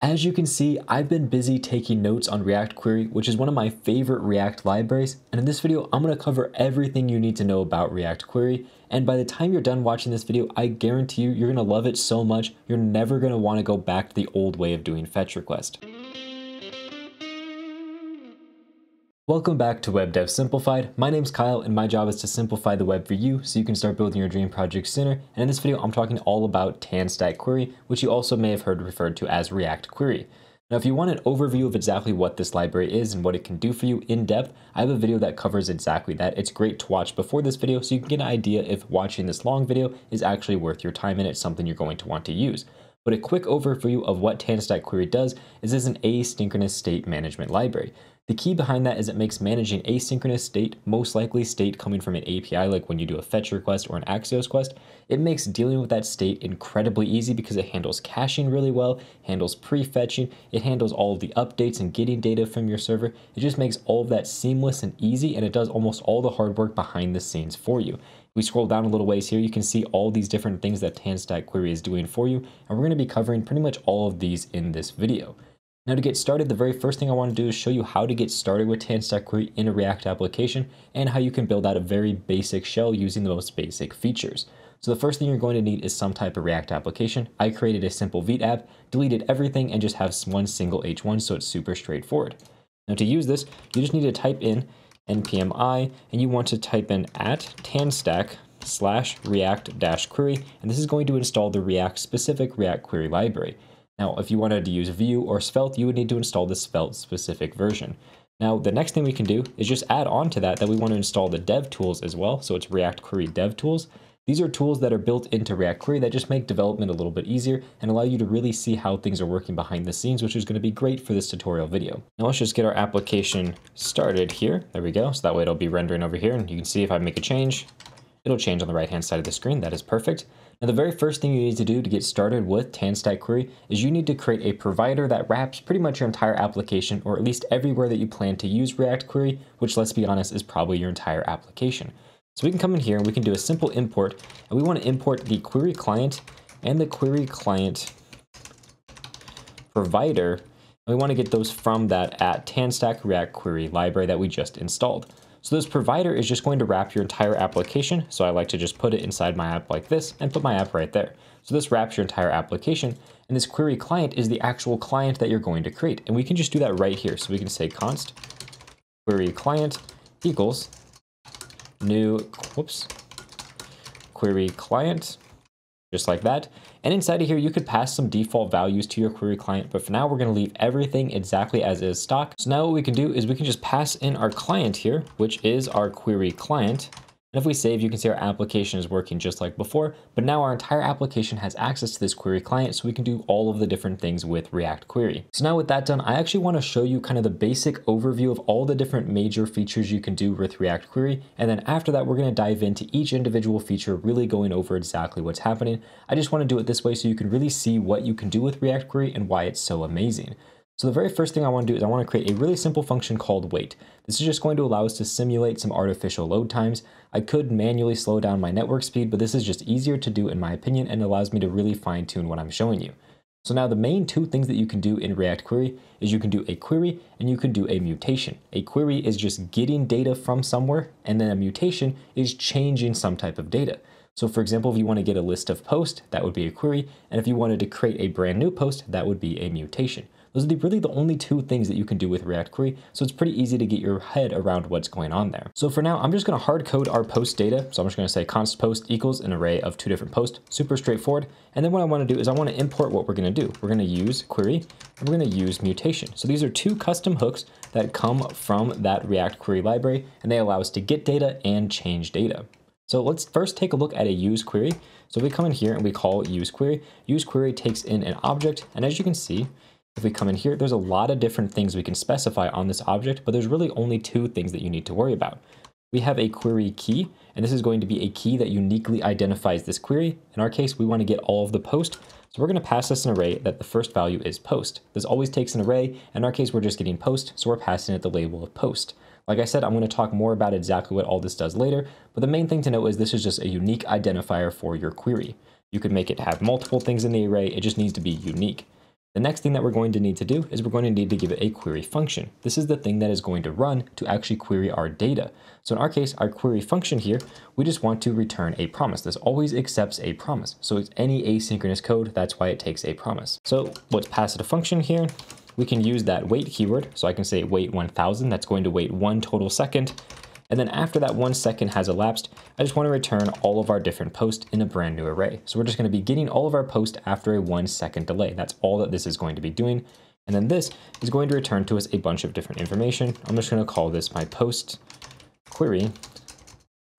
As you can see, I've been busy taking notes on React Query, which is one of my favorite React libraries. And in this video, I'm going to cover everything you need to know about React Query. And by the time you're done watching this video, I guarantee you're going to love it so much, you're never going to want to go back to the old way of doing fetch request. Welcome back to Web Dev Simplified. My name's Kyle and my job is to simplify the web for you so you can start building your dream project sooner. And in this video, I'm talking all about TanStack Query, which you also may have heard referred to as React Query. Now, if you want an overview of exactly what this library is and what it can do for you in depth, I have a video that covers exactly that. It's great to watch before this video so you can get an idea if watching this long video is actually worth your time and it's something you're going to want to use. But a quick overview of what TanStack Query does is it's an asynchronous state management library. The key behind that is it makes managing asynchronous state, most likely state coming from an API like when you do a fetch request or an Axios request, it makes dealing with that state incredibly easy because it handles caching really well, handles prefetching, it handles all of the updates and getting data from your server. It just makes all of that seamless and easy, and it does almost all the hard work behind the scenes for you. If we scroll down a little ways here, you can see all these different things that TanStack Query is doing for you, and we're going to be covering pretty much all of these in this video. Now to get started, the very first thing I want to do is show you how to get started with TanStack Query in a React application and how you can build out a very basic shell using the most basic features. So the first thing you're going to need is some type of React application. I created a simple Vite app, deleted everything, and just have one single H1, so it's super straightforward. Now to use this, you just need to type in npm I, and you want to type in @tanstack/react-query, and this is going to install the React specific React Query library. Now, if you wanted to use Vue or Svelte, you would need to install the Svelte specific version. Now, the next thing we can do is just add on to that we want to install the dev tools as well. So it's React Query dev tools. These are tools that are built into React Query that just make development a little bit easier and allow you to really see how things are working behind the scenes, which is going to be great for this tutorial video. Now let's just get our application started here. There we go. So that way it'll be rendering over here, and you can see if I make a change, it'll change on the right-hand side of the screen. That is perfect. Now, the very first thing you need to do to get started with TanStack Query is you need to create a provider that wraps pretty much your entire application, or at least everywhere that you plan to use React Query, which, let's be honest, is probably your entire application. So we can come in here and we can do a simple import, and we want to import the query client and the query client provider, and we want to get those from that @TanStack React Query library that we just installed. So this provider is just going to wrap your entire application. So I like to just put it inside my app like this and put my app right there. So this wraps your entire application, and this query client is the actual client that you're going to create. And we can just do that right here. So we can say const query client equals new, query client, just like that. And inside of here, you could pass some default values to your query client, but for now, we're going to leave everything exactly as is stock. So now what we can do is we can just pass in our client here, which is our query client. And if we save, you can see our application is working just like before, but now our entire application has access to this query client, so we can do all of the different things with React Query. So now with that done, I actually want to show you kind of the basic overview of all the different major features you can do with React Query. And then after that, we're going to dive into each individual feature, really going over exactly what's happening. I just want to do it this way so you can really see what you can do with React Query and why it's so amazing. So the very first thing I want to do is I want to create a really simple function called wait. This is just going to allow us to simulate some artificial load times. I could manually slow down my network speed, but this is just easier to do in my opinion and allows me to really fine tune what I'm showing you. So now the main two things that you can do in React Query is you can do a query and you can do a mutation. A query is just getting data from somewhere, and then a mutation is changing some type of data. So for example, if you want to get a list of posts, that would be a query. And if you wanted to create a brand new post, that would be a mutation. Those are really the only two things that you can do with React Query, so it's pretty easy to get your head around what's going on there. So for now, I'm just going to hard code our post data. So I'm just going to say const post equals an array of two different posts, super straightforward. And then what I want to do is I want to import what we're going to do. We're going to use query and we're going to use mutation. So these are two custom hooks that come from that React Query library, and they allow us to get data and change data. So let's first take a look at a useQuery. So we come in here and we call useQuery. useQuery takes in an object, and as you can see, if we come in here, there's a lot of different things we can specify on this object, but there's really only two things that you need to worry about. We have a query key, and this is going to be a key that uniquely identifies this query. In our case, we want to get all of the post. So we're going to pass this an array that the first value is post. This always takes an array. In our case, we're just getting post, so we're passing it the label of post. Like I said, I'm going to talk more about exactly what all this does later, but the main thing to know is this is just a unique identifier for your query. You could make it have multiple things in the array, it just needs to be unique. The next thing that we're going to need to do is we're going to need to give it a query function. This is the thing that is going to run to actually query our data. So in our case, our query function here, we just want to return a promise. This always accepts a promise. So it's any asynchronous code, that's why it takes a promise. So let's pass it a function here. We can use that wait keyword. So I can say wait 1000, that's going to wait 1 total second. And then after that 1 second has elapsed, I just want to return all of our different posts in a brand new array. So we're just going to be getting all of our posts after a 1 second delay. That's all that this is going to be doing. And then this is going to return to us a bunch of different information. I'm just going to call this my post query,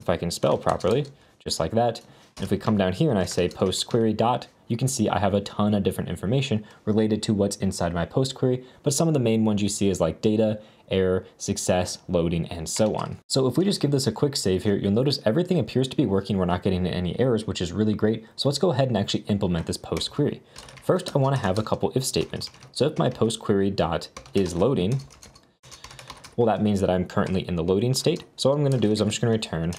if I can spell properly, just like that. And if we come down here and I say post query dot, you can see I have a ton of different information related to what's inside my post query, but some of the main ones you see is like data, error, success, loading, and so on. So if we just give this a quick save here, you'll notice everything appears to be working. We're not getting any errors, which is really great. So let's go ahead and actually implement this post query. First, I want to have a couple if statements. So if my post query dot is loading, well, that means that I'm currently in the loading state. So what I'm going to do is I'm just going to return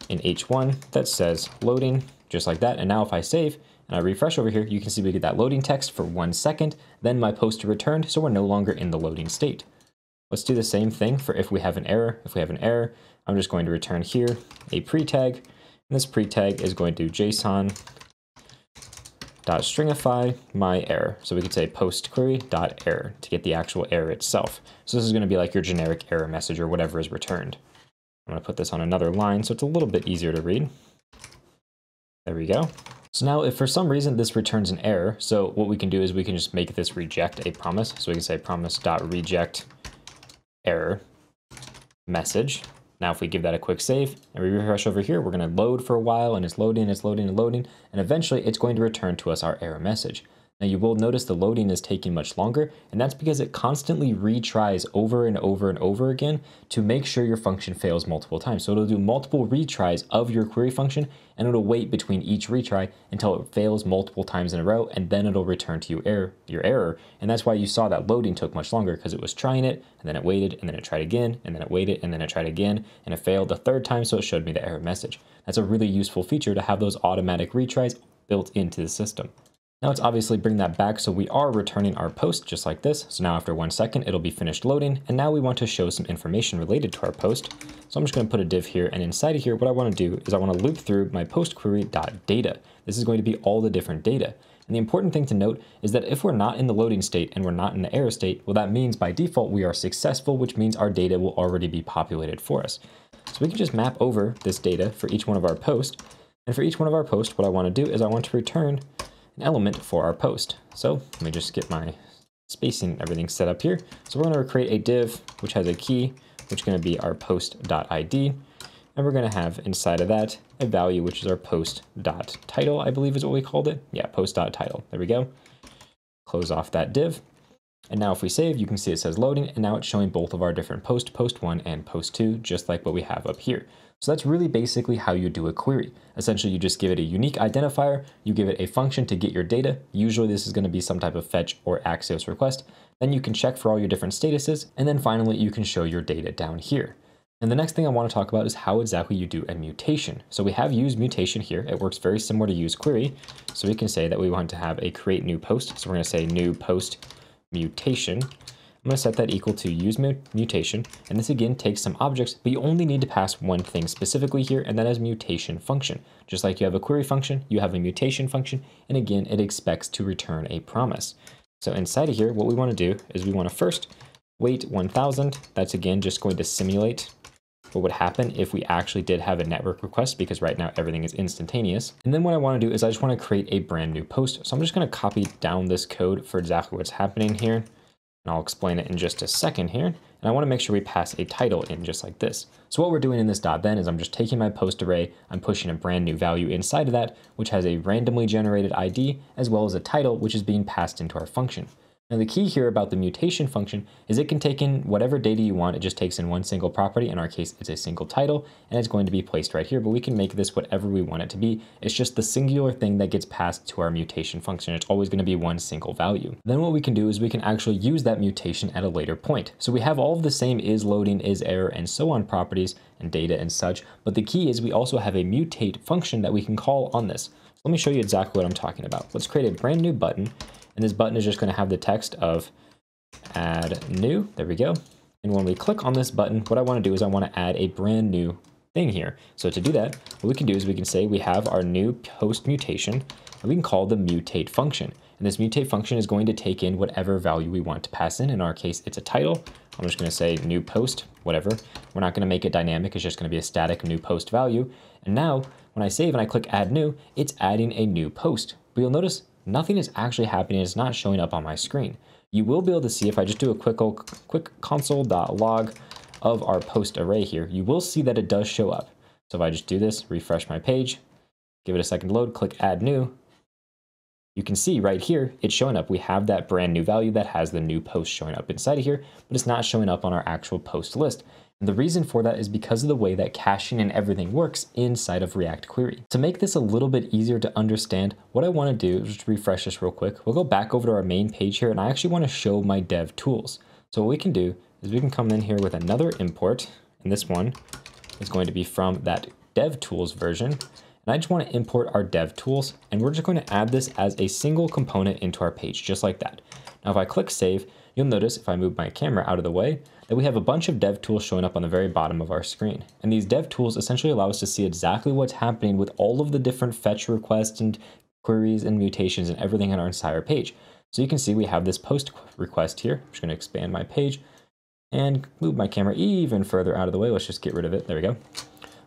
an H1 that says loading, just like that. And now if I save and I refresh over here, you can see we get that loading text for 1 second, then my post returned, so we're no longer in the loading state. Let's do the same thing for if we have an error. If we have an error, I'm just going to return here a pre-tag, and this pre-tag is going to JSON.stringify my error. So we could say post query.error to get the actual error itself. So this is going to be like your generic error message or whatever is returned. I'm going to put this on another line so it's a little bit easier to read. There we go. So now if for some reason this returns an error, so what we can do is we can just make this reject a promise. So we can say promise.reject error message. Now if we give that a quick save and we refresh over here, we're going to load for a while, and it's loading, it's loading, and loading, and eventually it's going to return to us our error message. Now you will notice the loading is taking much longer, and that's because it constantly retries over and over and over again to make sure your function fails multiple times. So it'll do multiple retries of your query function, and it'll wait between each retry until it fails multiple times in a row, and then it'll return to your error. And that's why you saw that loading took much longer, because it was trying it, and then it waited, and then it tried again, and then it waited, and then it tried again, and it failed the third time, so it showed me the error message. That's a really useful feature to have those automatic retries built into the system. Now let's obviously bring that back, so we are returning our post just like this. So now after 1 second, it'll be finished loading, and now we want to show some information related to our post. So I'm just going to put a div here, and inside of here, what I want to do is I want to loop through my post query.data. This is going to be all the different data. And the important thing to note is that if we're not in the loading state and we're not in the error state, well, that means by default we are successful, which means our data will already be populated for us. So we can just map over this data for each one of our posts. And for each one of our posts, what I want to do is I want to return an element for our post. So let me just get my spacing and everything set up here. So we're going to create a div which has a key, which is going to be our post.id. And we're going to have inside of that a value, which is our post.title, I believe is what we called it. Yeah, post.title. There we go. Close off that div. And now if we save, you can see it says loading, and now it's showing both of our different post 1 and post 2, just like what we have up here. So that's really basically how you do a query. Essentially, you just give it a unique identifier, you give it a function to get your data. Usually this is going to be some type of fetch or Axios request. Then you can check for all your different statuses, and then finally you can show your data down here. And the next thing I want to talk about is how exactly you do a mutation. So we have useMutation here. It works very similar to useQuery. So we can say that we want to have a create new post. So we're going to say new post mutation. I'm going to set that equal to useMutation, and this again takes some objects, but you only need to pass one thing specifically here, and that is mutation function. Just like you have a query function, you have a mutation function, and again, it expects to return a promise. So inside of here, what we want to do is we want to first wait 1000. That's again just going to simulate what would happen if we actually did have a network request, because right now everything is instantaneous. And then what I want to do is I just want to create a brand new post. So I'm just going to copy down this code for exactly what's happening here. And I'll explain it in just a second here. And I want to make sure we pass a title in just like this. So what we're doing in this dot then is I'm just taking my post array, I'm pushing a brand new value inside of that, which has a randomly generated ID, as well as a title, which is being passed into our function. Now the key here about the mutation function is it can take in whatever data you want. It just takes in one single property. In our case, it's a single title, and it's going to be placed right here, but we can make this whatever we want it to be. It's just the singular thing that gets passed to our mutation function. It's always going to be one single value. Then what we can do is we can actually use that mutation at a later point. So we have all of the same is loading, is error, and so on properties and data and such, but the key is we also have a mutate function that we can call on this. So let me show you exactly what I'm talking about. Let's create a brand new button. And this button is just going to have the text of add new. There we go. And when we click on this button, what I want to do is I want to add a brand new thing here. So to do that, what we can do is we can say we have our new post mutation, and we can call the mutate function. And this mutate function is going to take in whatever value we want to pass in. In our case, it's a title. I'm just going to say new post, whatever. We're not going to make it dynamic. It's just going to be a static new post value. And now when I save and I click add new, it's adding a new post. But you'll notice nothing is actually happening. It's not showing up on my screen. You will be able to see if I just do a quick console.log of our post array here, you will see that it does show up. So if I just do this, refresh my page, give it a second to load, click add new, you can see right here, it's showing up. We have that brand new value that has the new post showing up inside of here, but it's not showing up on our actual post list. And the reason for that is because of the way that caching and everything works inside of React Query. To make this a little bit easier to understand, what I want to do is just refresh this real quick. We'll go back over to our main page here, and I actually want to show my dev tools. So what we can do is we can come in here with another import, and this one is going to be from that dev tools version. And I just want to import our dev tools, and we're just going to add this as a single component into our page, just like that. Now, if I click save, you'll notice if I move my camera out of the way, that we have a bunch of dev tools showing up on the very bottom of our screen. And these dev tools essentially allow us to see exactly what's happening with all of the different fetch requests and queries and mutations and everything on our entire page. So you can see we have this post request here. I'm just going to expand my page and move my camera even further out of the way. Let's just get rid of it. There we go.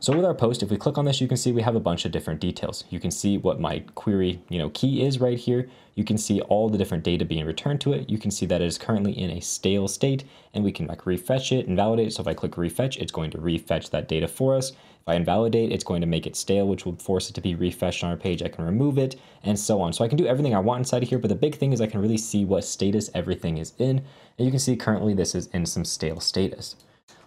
So with our post, if we click on this, you can see we have a bunch of different details. You can see what my query, key is right here. You can see all the different data being returned to it. You can see that it is currently in a stale state, and we can refetch it and validate it. So if I click refetch, it's going to refetch that data for us. If I invalidate, it's going to make it stale, which will force it to be refreshed on our page. I can remove it and so on. So I can do everything I want inside of here, but the big thing is I can really see what status everything is in. And you can see currently this is in some stale status.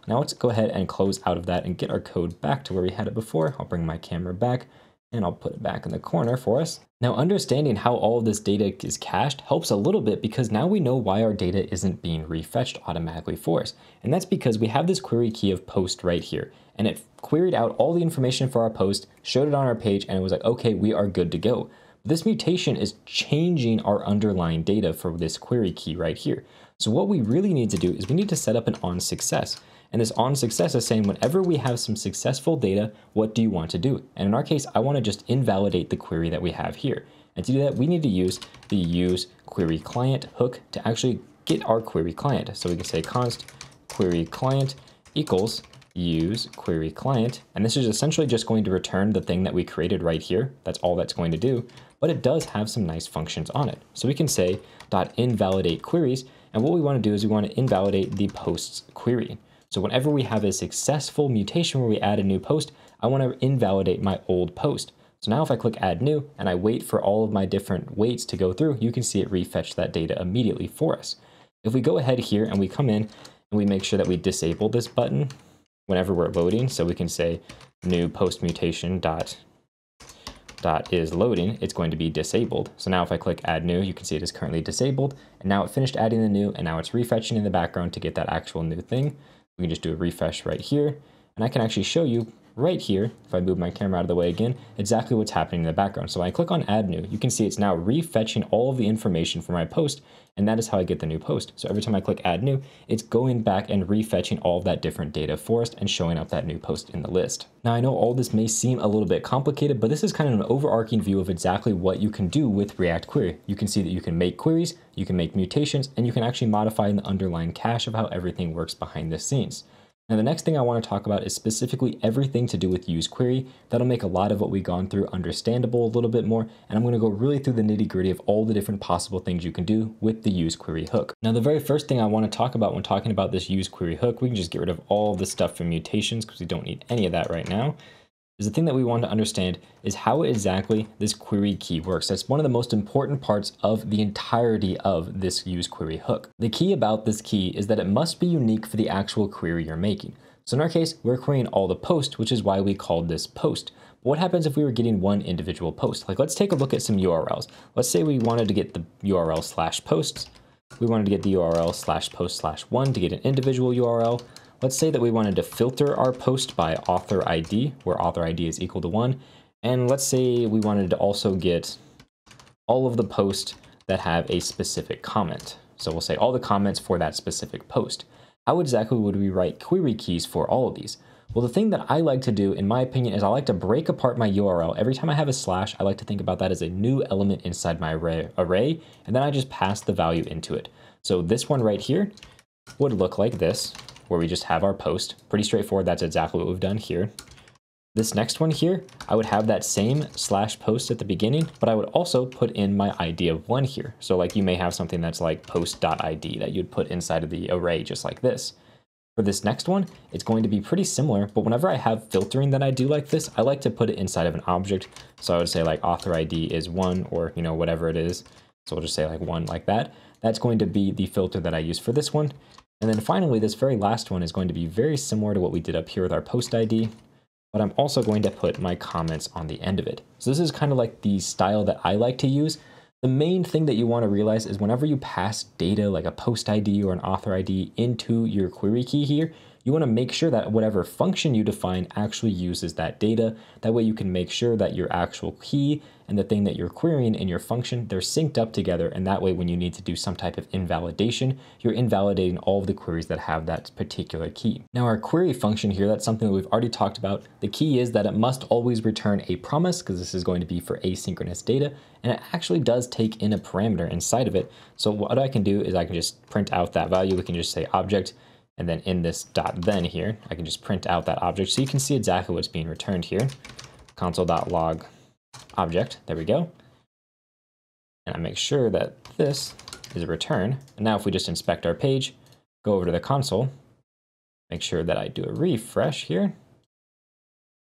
Now let's go ahead and close out of that and get our code back to where we had it before. I'll bring my camera back and I'll put it back in the corner for us. Now understanding how all of this data is cached helps a little bit because now we know why our data isn't being refetched automatically for us. And that's because we have this query key of post right here. And it queried out all the information for our post, showed it on our page, and it was like, okay, we are good to go. This mutation is changing our underlying data for this query key right here. So what we really need to do is we need to set up an onSuccess. And this onSuccess is saying whenever we have some successful data, what do you want to do? And in our case, I want to just invalidate the query that we have here. And to do that, we need to use the useQuery client hook to actually get our query client. So we can say const query client equals useQuery client. And this is essentially just going to return the thing that we created right here. That's all that's going to do. But it does have some nice functions on it. So we can say .invalidate queries. And what we want to do is we want to invalidate the posts query. So whenever we have a successful mutation where we add a new post, I want to invalidate my old post. So now if I click add new and I wait for all of my different waits to go through, you can see it refetch that data immediately for us. If we go ahead here and we come in and we make sure that we disable this button whenever we're loading, so we can say new post mutation dot is loading, it's going to be disabled. So now if I click add new, you can see it is currently disabled. And now it finished adding the new, and now it's refetching in the background to get that actual new thing. We can just do a refresh right here, and I can actually show you right here, if I move my camera out of the way again, exactly what's happening in the background. So when I click on add new, you can see it's now refetching all of the information for my post, and that is how I get the new post. So every time I click add new, it's going back and refetching all of that different data for us and showing up that new post in the list. Now I know all this may seem a little bit complicated, but this is kind of an overarching view of exactly what you can do with React Query. You can see that you can make queries, you can make mutations, and you can actually modify in the underlying cache of how everything works behind the scenes. Now the next thing I want to talk about is specifically everything to do with useQuery. That'll make a lot of what we've gone through understandable a little bit more, and I'm going to go really through the nitty-gritty of all the different possible things you can do with the useQuery hook. Now the very first thing I want to talk about when talking about this useQuery hook, we can just get rid of all the stuff from mutations because we don't need any of that right now. The thing that we want to understand is how exactly this query key works. That's one of the most important parts of the entirety of this useQuery hook. The key about this key is that it must be unique for the actual query you're making. So in our case, we're querying all the posts, which is why we called this post. But what happens if we were getting one individual post? Like let's take a look at some URLs. Let's say we wanted to get the URL /posts. We wanted to get the URL /post/1 to get an individual URL. Let's say that we wanted to filter our post by author ID, where author ID is equal to 1. And let's say we wanted to also get all of the posts that have a specific comment. So we'll say all the comments for that specific post. How exactly would we write query keys for all of these? Well, the thing that I like to do, in my opinion, is I like to break apart my URL. Every time I have a slash, I like to think about that as a new element inside my array, and then I just pass the value into it. So this one right here would look like this, where we just have our post. Pretty straightforward. That's exactly what we've done here. This next one here, I would have that same slash post at the beginning, but I would also put in my ID of one here. So like you may have something that's like post.id that you'd put inside of the array just like this. For this next one, it's going to be pretty similar, but whenever I have filtering that I do like this, I like to put it inside of an object. So I would say like author ID is 1, or whatever it is. So we'll just say like 1 like that. That's going to be the filter that I use for this one. And then finally, this very last one is going to be very similar to what we did up here with our post ID, but I'm also going to put my comments on the end of it. So this is kind of like the style that I like to use. The main thing that you want to realize is whenever you pass data like a post ID or an author ID into your query key here, you want to make sure that whatever function you define actually uses that data. That way you can make sure that your actual key and the thing that you're querying in your function, they're synced up together. And that way when you need to do some type of invalidation, you're invalidating all of the queries that have that particular key. Now our query function here, that's something that we've already talked about. The key is that it must always return a promise, because this is going to be for asynchronous data. And it actually does take in a parameter inside of it. So what I can do is I can just print out that value. We can just say object. And then in this .then here, I can just print out that object. So you can see exactly what's being returned here. Console.log object, there we go. And I make sure that this is a return. And now if we just inspect our page, go over to the console, make sure that I do a refresh here.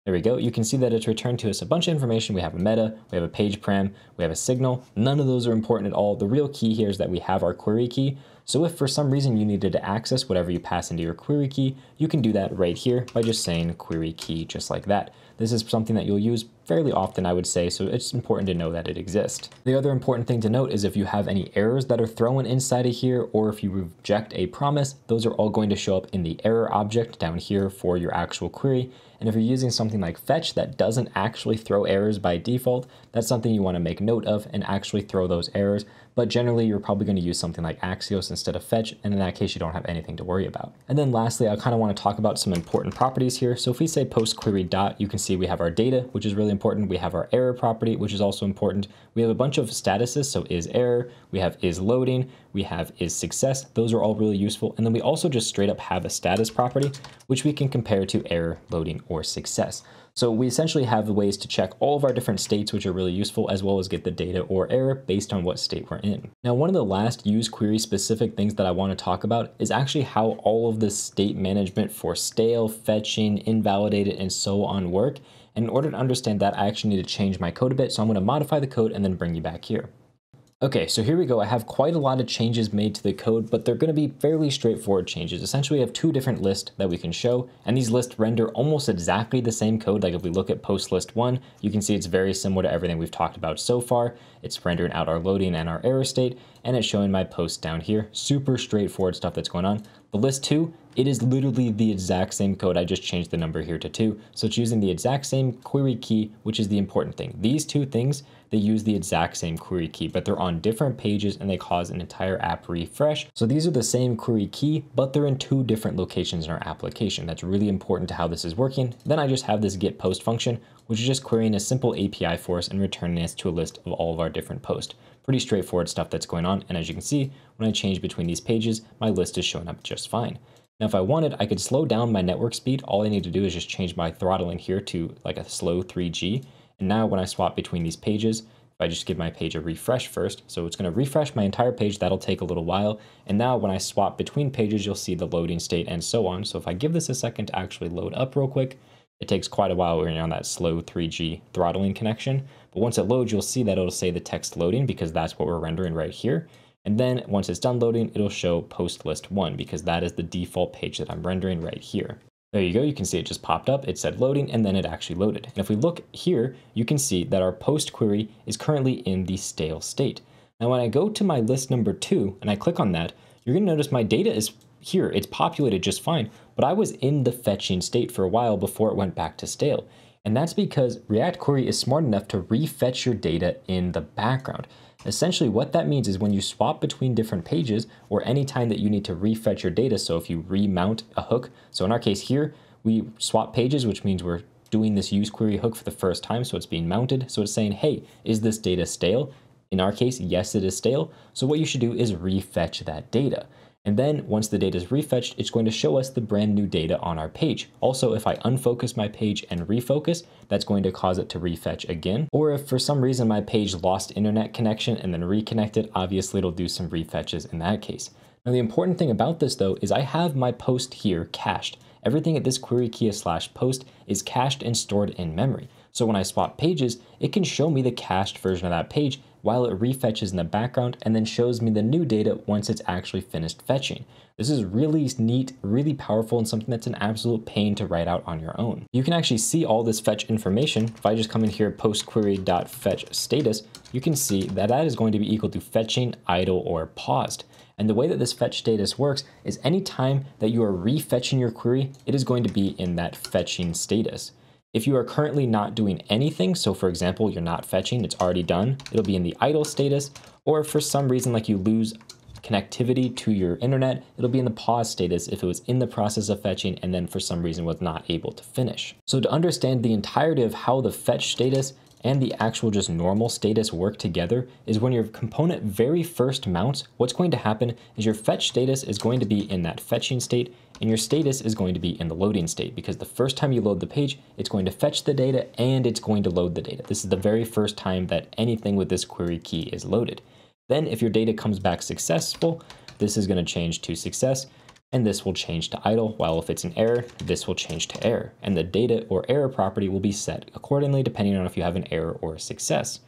There we go. You can see that it's returned to us a bunch of information. We have a meta, we have a page param, we have a signal. None of those are important at all. The real key here is that we have our query key. So if for some reason you needed to access whatever you pass into your query key, you can do that right here by just saying query key just like that. This is something that you'll use fairly often, I would say, so it's important to know that it exists. The other important thing to note is if you have any errors that are thrown inside of here, or if you reject a promise, those are all going to show up in the error object down here for your actual query. And if you're using something like fetch that doesn't actually throw errors by default, that's something you want to make note of and actually throw those errors. But generally, you're probably going to use something like Axios instead of fetch, and in that case, you don't have anything to worry about. And then lastly, I kind of want to talk about some important properties here. So if we say post query dot, you can see we have our data, which is really important. We have our error property, which is also important. We have a bunch of statuses, so is error, we have is loading, we have is success. Those are all really useful. And then we also just straight up have a status property, which we can compare to error, loading, or success. So we essentially have ways to check all of our different states, which are really useful, as well as get the data or error based on what state we're in. Now, one of the last useQuery specific things that I want to talk about is actually how all of this state management for stale, fetching, invalidated, and so on work. And in order to understand that, I actually need to change my code a bit. So I'm going to modify the code and then bring you back here. Okay, so here we go. I have quite a lot of changes made to the code, but they're going to be fairly straightforward changes. Essentially, we have two different lists that we can show, and these lists render almost exactly the same code. Like if we look at post list 1, you can see it's very similar to everything we've talked about so far. It's rendering out our loading and our error state, and it's showing my post down here. Super straightforward stuff that's going on. The list 2, it is literally the exact same code. I just changed the number here to 2. So it's using the exact same query key, which is the important thing. These two things, they use the exact same query key, but they're on different pages and they cause an entire app refresh. So these are the same query key, but they're in two different locations in our application. That's really important to how this is working. Then I just have this get post function, which is just querying a simple API for us and returning us to a list of all of our different posts. Pretty straightforward stuff that's going on. And as you can see, when I change between these pages, my list is showing up just fine. Now, if I wanted, I could slow down my network speed. All I need to do is just change my throttling here to like a slow 3G. And now when I swap between these pages, if I just give my page a refresh first, so it's going to refresh my entire page, that'll take a little while. And now when I swap between pages, you'll see the loading state and so on. So if I give this a second to actually load up real quick, it takes quite a while when you're on that slow 3G throttling connection. But once it loads, you'll see that it'll say the text loading because that's what we're rendering right here. And then once it's done loading, it'll show post list 1 because that is the default page that I'm rendering right here. There you go. You can see it just popped up. It said loading and then it actually loaded. And if we look here, you can see that our post query is currently in the stale state. Now, when I go to my list number 2 and I click on that, you're going to notice my data is here. It's populated just fine, but I was in the fetching state for a while before it went back to stale. And that's because React Query is smart enough to refetch your data in the background. Essentially, what that means is when you swap between different pages or any time that you need to refetch your data, so if you remount a hook, so in our case here, we swap pages, which means we're doing this useQuery hook for the first time, so it's being mounted. So it's saying, hey, is this data stale? In our case, yes, it is stale. So what you should do is refetch that data. And then once the data is refetched, it's going to show us the brand new data on our page. Also, if I unfocus my page and refocus, that's going to cause it to refetch again. Or if for some reason my page lost internet connection and then reconnected, obviously it'll do some refetches in that case. Now, the important thing about this though, is I have my post here cached. Everything at this query key /post is cached and stored in memory. So when I swap pages, it can show me the cached version of that page while it refetches in the background and then shows me the new data once it's actually finished fetching. This is really neat, really powerful, and something that's an absolute pain to write out on your own. You can actually see all this fetch information. If I just come in here, post query.fetch status, you can see that that is going to be equal to fetching, idle, or paused. And the way that this fetch status works is anytime that you are refetching your query, it is going to be in that fetching status. If you are currently not doing anything, so for example, you're not fetching, it's already done, it'll be in the idle status, or if for some reason like you lose connectivity to your internet, it'll be in the pause status if it was in the process of fetching and then for some reason was not able to finish. So to understand the entirety of how the fetch status and the actual just normal status work together is when your component very first mounts, what's going to happen is your fetch status is going to be in that fetching state and your status is going to be in the loading state, because the first time you load the page, it's going to fetch the data and it's going to load the data. This is the very first time that anything with this query key is loaded. Then if your data comes back successful, this is going to change to success, and this will change to idle, while if it's an error, this will change to error. And the data or error property will be set accordingly depending on if you have an error or a success.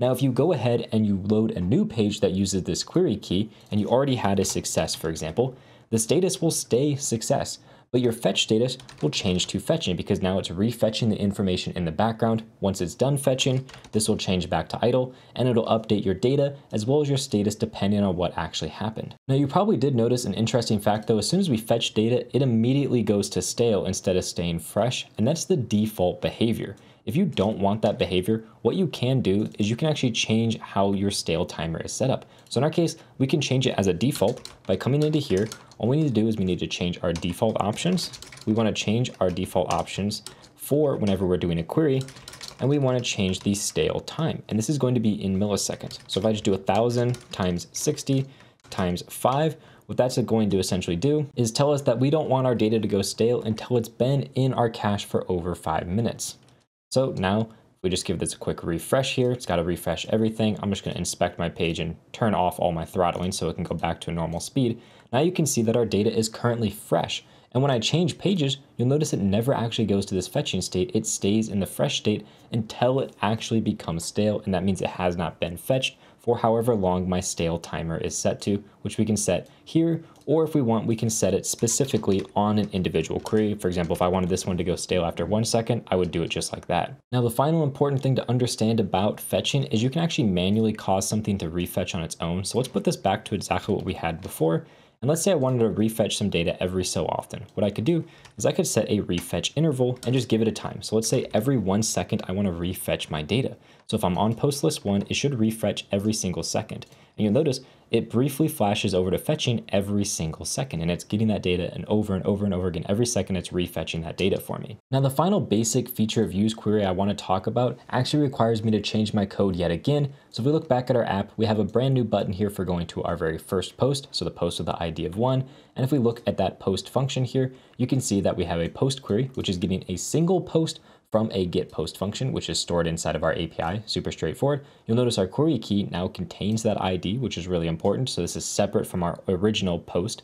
Now, if you go ahead and you load a new page that uses this query key, and you already had a success, for example, the status will stay success, but your fetch status will change to fetching because now it's refetching the information in the background. Once it's done fetching, this will change back to idle and it'll update your data as well as your status depending on what actually happened. Now, you probably did notice an interesting fact though. As soon as we fetch data, it immediately goes to stale instead of staying fresh, and that's the default behavior. If you don't want that behavior, what you can do is you can actually change how your stale timer is set up. So in our case, we can change it as a default by coming into here. All we need to do is we need to change our default options. We want to change our default options for whenever we're doing a query, and we want to change the stale time. And this is going to be in milliseconds. So if I just do 1000 times 60 times 5, what that's going to essentially do is tell us that we don't want our data to go stale until it's been in our cache for over 5 minutes. So now, if we just give this a quick refresh here, it's got to refresh everything. I'm just going to inspect my page and turn off all my throttling so it can go back to a normal speed. Now you can see that our data is currently fresh. And when I change pages, you'll notice it never actually goes to this fetching state. It stays in the fresh state until it actually becomes stale. And that means it has not been fetched for however long my stale timer is set to, which we can set here, or if we want, we can set it specifically on an individual query. For example, if I wanted this one to go stale after 1 second, I would do it just like that. Now, the final important thing to understand about fetching is you can actually manually cause something to refetch on its own. So let's put this back to exactly what we had before. And let's say I wanted to refetch some data every so often. What I could do is I could set a refetch interval and just give it a time. So let's say every 1 second, I want to refetch my data. So if I'm on post list 1, it should refresh every single second. And you'll notice it briefly flashes over to fetching every single second, and it's getting that data and over and over and over again. Every second it's refetching that data for me. Now, the final basic feature of useQuery I want to talk about actually requires me to change my code yet again. So if we look back at our app, we have a brand new button here for going to our very first post. So the post with the ID of 1. And if we look at that post function here, you can see that we have a post query, which is getting a single post from a get post function, which is stored inside of our API, super straightforward. You'll notice our query key now contains that ID, which is really important. So this is separate from our original post.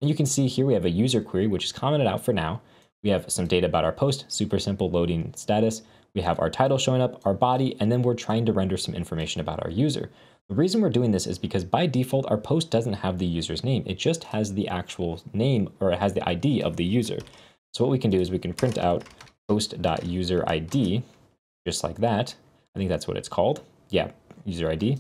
And you can see here we have a user query, which is commented out for now. We have some data about our post, super simple loading status. We have our title showing up, our body, and then we're trying to render some information about our user. The reason we're doing this is because by default, our post doesn't have the user's name. It just has the actual name, or it has the ID of the user. So what we can do is we can print out post.userid, just like that. I think that's what it's called. Yeah, user ID.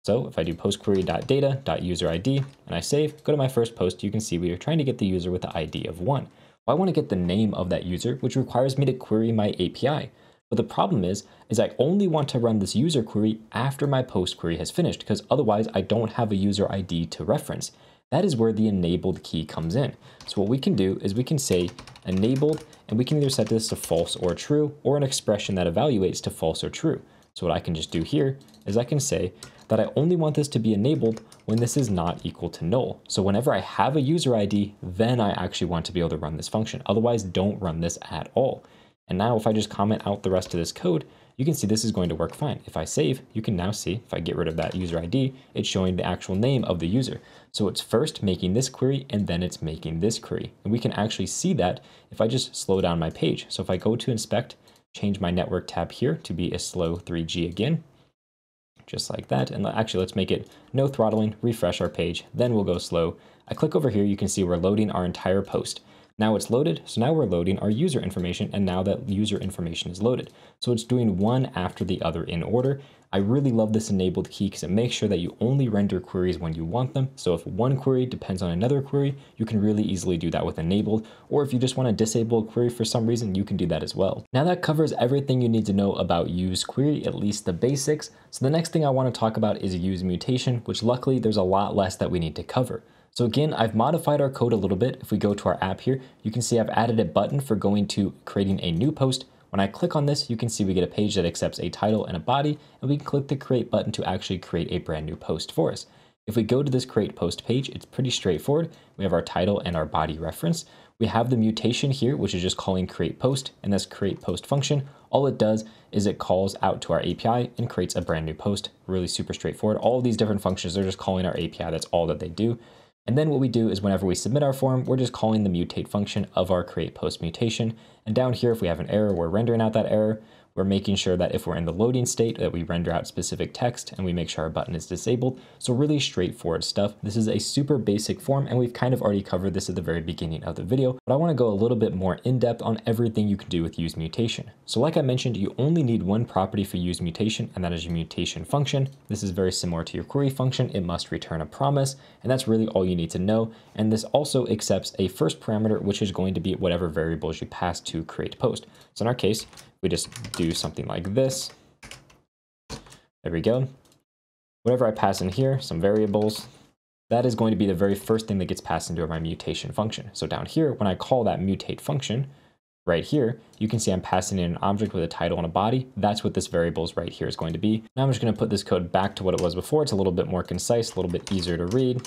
So if I do postquery.data.userid and I save, go to my first post, you can see we are trying to get the user with the ID of 1. Well, I want to get the name of that user, which requires me to query my API. But the problem is I only want to run this user query after my post query has finished, because otherwise I don't have a user ID to reference. That is where the enabled key comes in. So what we can do is we can say enabled, and we can either set this to false or true, or an expression that evaluates to false or true. So what I can just do here is I can say that I only want this to be enabled when this is not equal to null. So whenever I have a user ID, then I actually want to be able to run this function. Otherwise, don't run this at all. And now if I just comment out the rest of this code, you can see this is going to work fine. If I save, you can now see, if I get rid of that user ID, it's showing the actual name of the user. So it's first making this query, and then it's making this query. And we can actually see that if I just slow down my page. So if I go to inspect, change my network tab here to be a slow 3G again, just like that. And actually, let's make it no throttling, refresh our page, then we'll go slow. I click over here, you can see we're loading our entire post. Now it's loaded, so now we're loading our user information, and now that user information is loaded. So it's doing one after the other in order. I really love this enabled key because it makes sure that you only render queries when you want them. So if one query depends on another query, you can really easily do that with enabled. Or if you just want to disable a query for some reason, you can do that as well. Now that covers everything you need to know about useQuery, at least the basics. So the next thing I want to talk about is useMutation, which luckily there's a lot less that we need to cover. So again, I've modified our code a little bit. If we go to our app here, you can see I've added a button for going to creating a new post. When I click on this, you can see we get a page that accepts a title and a body, and we can click the create button to actually create a brand new post for us. If we go to this create post page, it's pretty straightforward. We have our title and our body reference. We have the mutation here, which is just calling create post, and this create post function. All it does is it calls out to our API and creates a brand new post. Really super straightforward. All of these different functions, they're just calling our API. That's all that they do. And then what we do is whenever we submit our form, we're just calling the mutate function of our create post mutation. And down here, if we have an error, we're rendering out that error. We're making sure that if we're in the loading state that we render out specific text, and we make sure our button is disabled. So really straightforward stuff. This is a super basic form, and we've kind of already covered this at the very beginning of the video, but I want to go a little bit more in depth on everything you can do with useMutation. So like I mentioned, you only need one property for useMutation, and that is your mutation function. This is very similar to your query function. It must return a promise, and that's really all you need to know. And this also accepts a first parameter, which is going to be whatever variables you pass to create post. So in our case, we just do something like this. There we go. Whatever I pass in here, some variables, that is going to be the very first thing that gets passed into my mutation function. So down here, when I call that mutate function, right here, you can see I'm passing in an object with a title and a body. That's what this variables right here is going to be. Now I'm just going to put this code back to what it was before. It's a little bit more concise, a little bit easier to read.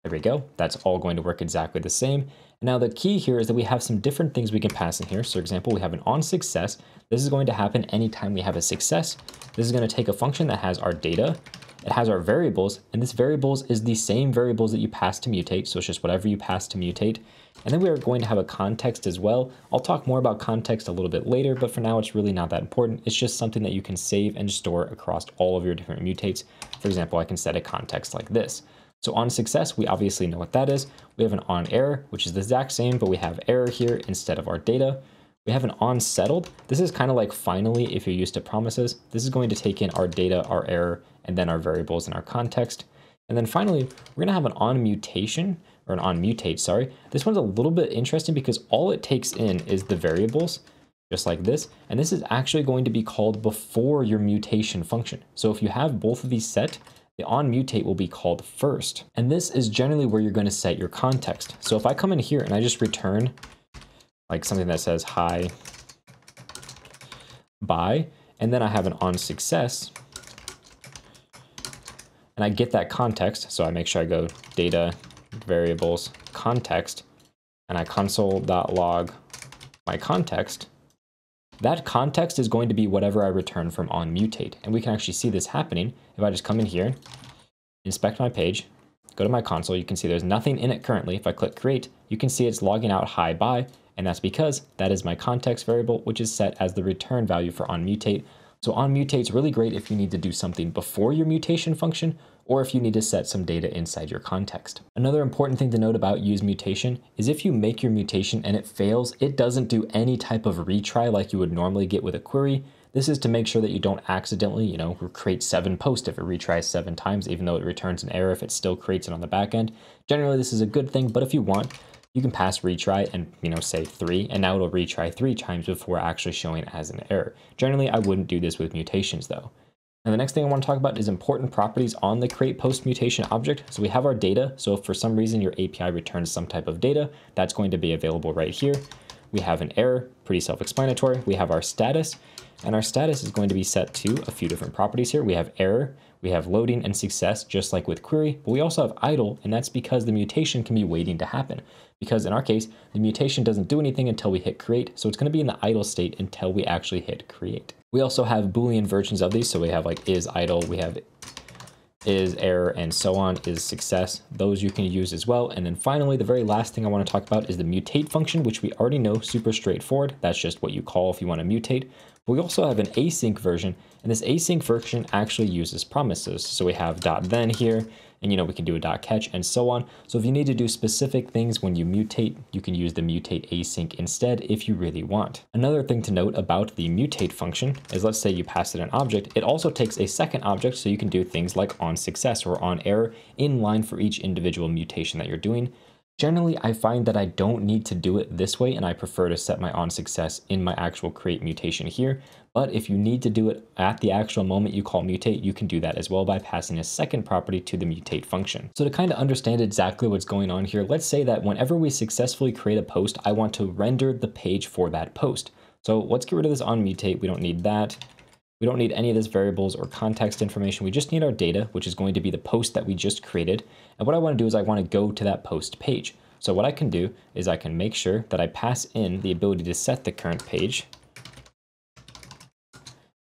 There we go. That's all going to work exactly the same. Now the key here is that we have some different things we can pass in here. So for example, we have an on success. This is going to happen anytime we have a success. This is going to take a function that has our data. It has our variables, and this variables is the same variables that you pass to mutate. So it's just whatever you pass to mutate. And then we are going to have a context as well. I'll talk more about context a little bit later, but for now it's really not that important. It's just something that you can save and store across all of your different mutates. For example, I can set a context like this. So on success, we obviously know what that is. We have an on error, which is the exact same, but we have error here instead of our data. We have an on settled. This is kind of like finally, if you're used to promises, this is going to take in our data, our error, and then our variables and our context. And then finally, we're gonna have an on mutation, or an on mutate, sorry. This one's a little bit interesting because all it takes in is the variables, just like this. And this is actually going to be called before your mutation function. So if you have both of these set, the on mutate will be called first. And this is generally where you're going to set your context. So if I come in here and I just return like something that says hi, bye, and then I have an on success, and I get that context. So I make sure I go data, variables, context, and I console.log my context. That context is going to be whatever I return from on mutate. And we can actually see this happening. If I just come in here, inspect my page, go to my console, you can see there's nothing in it currently. If I click create, you can see it's logging out hi bye, and that's because that is my context variable, which is set as the return value for on mutate. So on mutate is really great if you need to do something before your mutation function, or if you need to set some data inside your context. Another important thing to note about useMutation is if you make your mutation and it fails, it doesn't do any type of retry like you would normally get with a query. This is to make sure that you don't accidentally, create 7 posts if it retries 7 times, even though it returns an error if it still creates it on the back end. Generally, this is a good thing, but if you want, you can pass retry and, say 3, and now it'll retry 3 times before actually showing as an error. Generally, I wouldn't do this with mutations though. And the next thing I want to talk about is important properties on the create post mutation object. So we have our data. So if for some reason your API returns some type of data, that's going to be available right here. We have an error, pretty self-explanatory. We have our status, and our status is going to be set to a few different properties here. We have error, we have loading and success, just like with query, but we also have idle, and that's because the mutation can be waiting to happen. Because in our case, the mutation doesn't do anything until we hit create, so it's going to be in the idle state until we actually hit create. We also have Boolean versions of these, so we have like is idle, we have is error, and so on, is success. Those you can use as well. And then finally, the very last thing I want to talk about is the mutate function, which we already know, super straightforward. That's just what you call if you want to mutate. But we also have an async version, and this async version actually uses promises. So we have .then here, and we can do a .catch and so on. So if you need to do specific things when you mutate, you can use the mutate async instead if you really want. Another thing to note about the mutate function is, let's say you pass it an object, it also takes a second object, so you can do things like on success or on error in line for each individual mutation that you're doing. Generally, I find that I don't need to do it this way, and I prefer to set my on success in my actual create mutation here. But if you need to do it at the actual moment you call mutate, you can do that as well by passing a second property to the mutate function. So to kind of understand exactly what's going on here, let's say that whenever we successfully create a post, I want to render the page for that post. So let's get rid of this on mutate. We don't need that. We don't need any of this variables or context information. We just need our data, which is going to be the post that we just created. And what I want to do is I want to go to that post page. So what I can do is I can make sure that I pass in the ability to set the current page.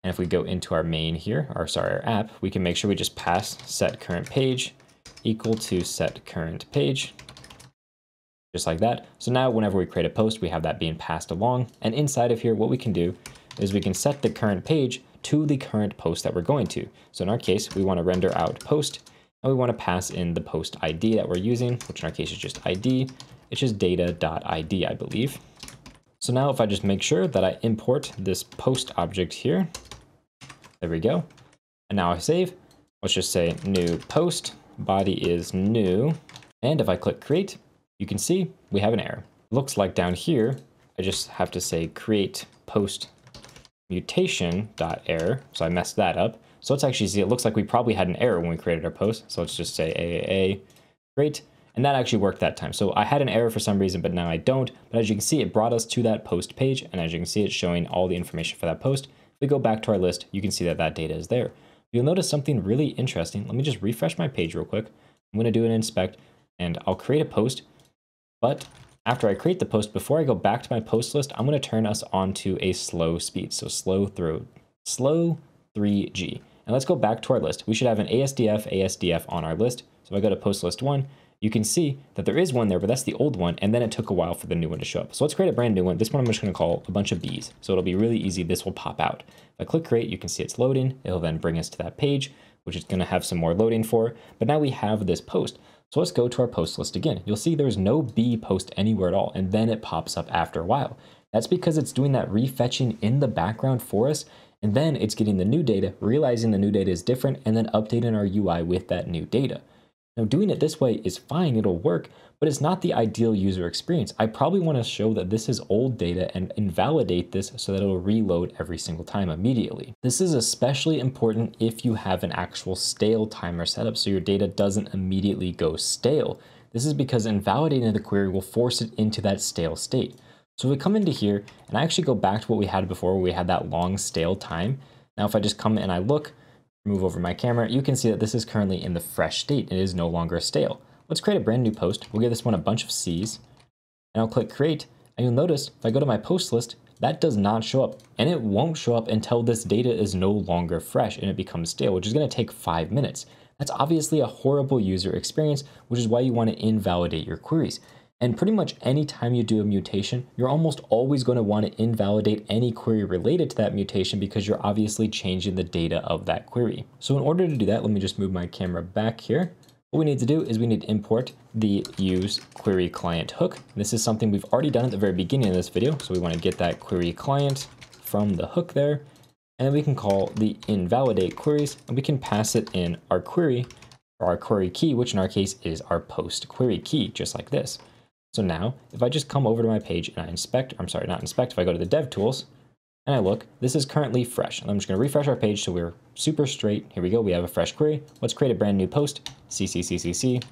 And if we go into our main here, our app, we can make sure we just pass set current page equal to set current page, just like that. So now whenever we create a post, we have that being passed along. And inside of here, what we can do is we can set the current page to the current post that we're going to. So in our case, we want to render out post, and we want to pass in the post ID that we're using, which in our case is just ID. It's just data.id, I believe. So now if I just make sure that I import this post object here, there we go. And now I save, let's just say new post, body is new. And if I click create, you can see we have an error. Looks like down here, I just have to say create post mutation.error. So I messed that up. So let's actually see, it looks like we probably had an error when we created our post. So let's just say AAA, great. And that actually worked that time. So I had an error for some reason, but now I don't. But as you can see, it brought us to that post page. And as you can see, it's showing all the information for that post. If we go back to our list, you can see that that data is there. You'll notice something really interesting. Let me just refresh my page real quick. I'm going to do an inspect, and I'll create a post. But after I create the post, before I go back to my post list, I'm going to turn us onto a slow speed. So slow 3G. And let's go back to our list. We should have an ASDF on our list. So if I go to post list 1, you can see that there is one there, but that's the old one. And then it took a while for the new one to show up. So let's create a brand new one. This one I'm just going to call a bunch of bees. So it'll be really easy. This will pop out. If I click create, you can see it's loading. It'll then bring us to that page, which is going to have some more loading for. But now we have this post. So let's go to our post list again. You'll see there's no bee post anywhere at all. And then it pops up after a while. That's because it's doing that refetching in the background for us. And then it's getting the new data, realizing the new data is different, and then updating our UI with that new data. Now, doing it this way is fine, it'll work, but it's not the ideal user experience. I probably want to show that this is old data and invalidate this so that it'll reload every single time immediately. This is especially important if you have an actual stale timer set up so your data doesn't immediately go stale. This is because invalidating the query will force it into that stale state. So if we come into here, and I actually go back to what we had before where we had that long stale time. Now if I just come and I look, move over my camera, you can see that this is currently in the fresh state. It is no longer stale. Let's create a brand new post. We'll give this one a bunch of C's, and I'll click create, and you'll notice if I go to my post list, that does not show up, and it won't show up until this data is no longer fresh and it becomes stale, which is going to take 5 minutes. That's obviously a horrible user experience, which is why you want to invalidate your queries. And pretty much any time you do a mutation, you're almost always going to want to invalidate any query related to that mutation because you're obviously changing the data of that query. So in order to do that, let me just move my camera back here. What we need to do is we need to import the useQuery client hook. This is something we've already done at the very beginning of this video. So we want to get that query client from the hook there. And then we can call the invalidate queries, and we can pass it in our query or our query key, which in our case is our post query key, just like this. So now if I just come over to my page and I inspect, if I go to the dev tools and I look, this is currently fresh. And I'm just going to refresh our page so we're super straight. Here we go. We have a fresh query. Let's create a brand new post. CCCCC.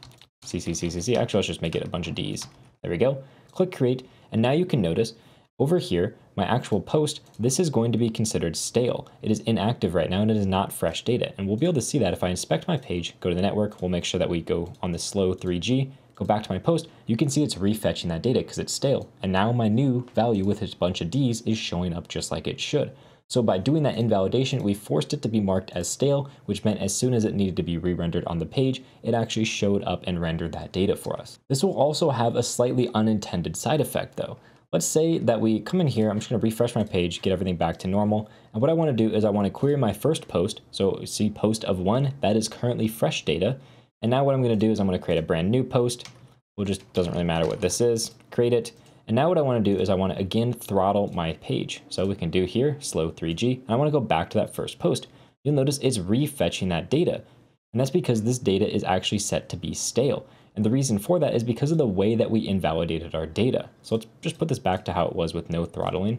Actually, let's just make it a bunch of Ds. There we go. Click create. And now you can notice over here, my actual post, this is going to be considered stale. It is inactive right now and it is not fresh data. And we'll be able to see that if I inspect my page, go to the network, we'll make sure that we go on the slow 3G, go back to my post, you can see it's refetching that data because it's stale. And now my new value with its bunch of Ds is showing up just like it should. So by doing that invalidation, we forced it to be marked as stale, which meant as soon as it needed to be re-rendered on the page, it actually showed up and rendered that data for us. This will also have a slightly unintended side effect though. Let's say that we come in here, I'm just going to refresh my page, get everything back to normal. And what I want to do is I want to query my first post. So see post of 1, that is currently fresh data. And now what I'm going to do is I'm going to create a brand new post. Well, just doesn't really matter what this is, create it. And now what I want to do is I want to again throttle my page. So we can do here, slow 3G, and I want to go back to that first post. You'll notice it's refetching that data. And that's because this data is actually set to be stale. And the reason for that is because of the way that we invalidated our data. So let's just put this back to how it was with no throttling.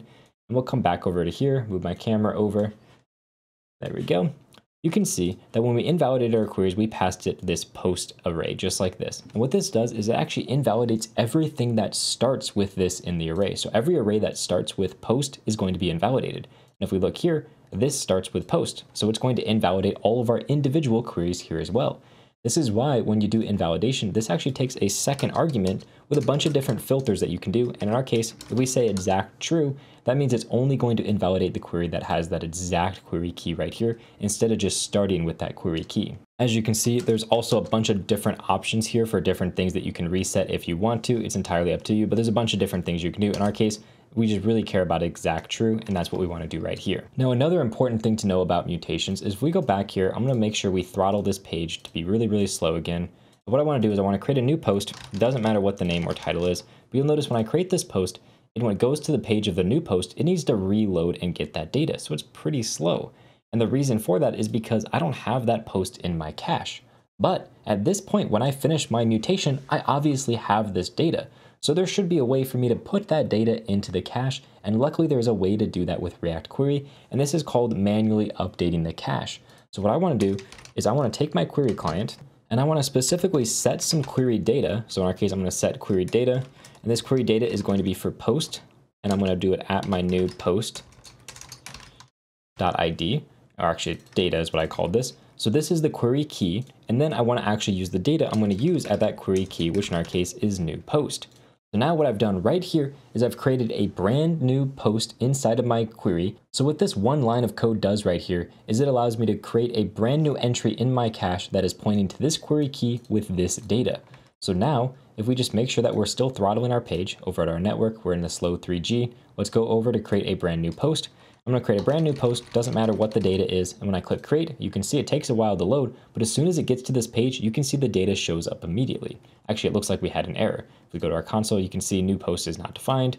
And we'll come back over to here, move my camera over. There we go. You can see that when we invalidated our queries, we passed it this post array, just like this. And what this does is it actually invalidates everything that starts with this in the array. So every array that starts with post is going to be invalidated. And if we look here, this starts with post. So it's going to invalidate all of our individual queries here as well. This is why when you do invalidation, this actually takes a second argument with a bunch of different filters that you can do. And in our case, if we say exact true, that means it's only going to invalidate the query that has that exact query key right here, instead of just starting with that query key. As you can see, there's also a bunch of different options here for different things that you can reset if you want to. It's entirely up to you, but there's a bunch of different things you can do. In our case, we just really care about exact true, and that's what we want to do right here. Now, another important thing to know about mutations is if we go back here, I'm going to make sure we throttle this page to be really, really slow again. But what I want to do is I want to create a new post. It doesn't matter what the name or title is, but you'll notice when I create this post, and when it goes to the page of the new post, it needs to reload and get that data. So it's pretty slow. And the reason for that is because I don't have that post in my cache. But at this point, when I finish my mutation, I obviously have this data. So there should be a way for me to put that data into the cache, and luckily there's a way to do that with React Query, and this is called manually updating the cache. So what I want to do is I want to take my query client, and I want to specifically set some query data. So in our case, I'm going to set query data, and this query data is going to be for post, and I'm going to do it at my new post.id, or actually data is what I called this. So this is the query key, and then I want to actually use the data I'm going to use at that query key, which in our case is new post. So now what I've done right here is I've created a brand new post inside of my query. So what this one line of code does right here is it allows me to create a brand new entry in my cache that is pointing to this query key with this data. So now if we just make sure that we're still throttling our page over at our network, we're in the slow 3G, let's go over to create a brand new post. I'm going to create a brand new post, doesn't matter what the data is, and when I click create, you can see it takes a while to load, but as soon as it gets to this page, you can see the data shows up immediately. Actually, it looks like we had an error. If we go to our console, you can see new post is not defined.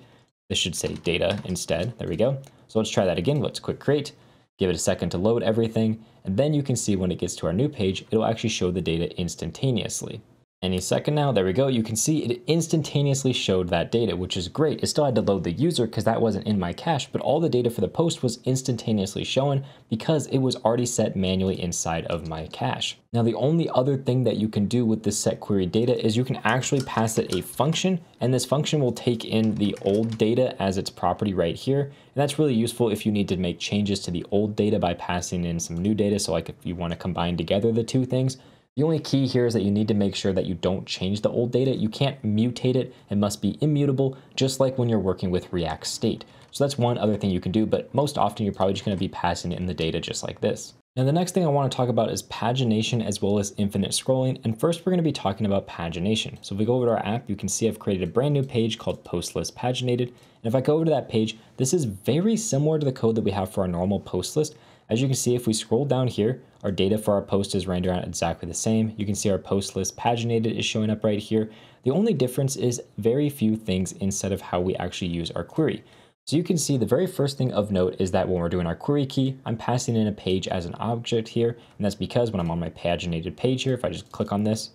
This should say data instead. There we go. So let's try that again. Let's click create, give it a second to load everything, and then you can see when it gets to our new page, it'll actually show the data instantaneously. Any second now, there we go. You can see it instantaneously showed that data, which is great. It still had to load the user because that wasn't in my cache, but all the data for the post was instantaneously shown because it was already set manually inside of my cache. Now, the only other thing that you can do with this set query data is you can actually pass it a function, and this function will take in the old data as its property right here. And that's really useful if you need to make changes to the old data by passing in some new data. So like if you want to combine together the two things. The only key here is that you need to make sure that you don't change the old data. You can't mutate it. It must be immutable, just like when you're working with React State. So that's one other thing you can do, but most often you're probably just going to be passing in the data just like this. Now, the next thing I want to talk about is pagination as well as infinite scrolling. And first, we're going to be talking about pagination. So if we go over to our app, you can see I've created a brand new page called post list paginated. And if I go over to that page, this is very similar to the code that we have for our normal post list. As you can see, if we scroll down here, our data for our post is rendered out exactly the same. You can see our post list paginated is showing up right here. The only difference is very few things instead of how we actually use our query. So you can see the very first thing of note is that when we're doing our query key, I'm passing in a page as an object here. And that's because when I'm on my paginated page here, if I just click on this,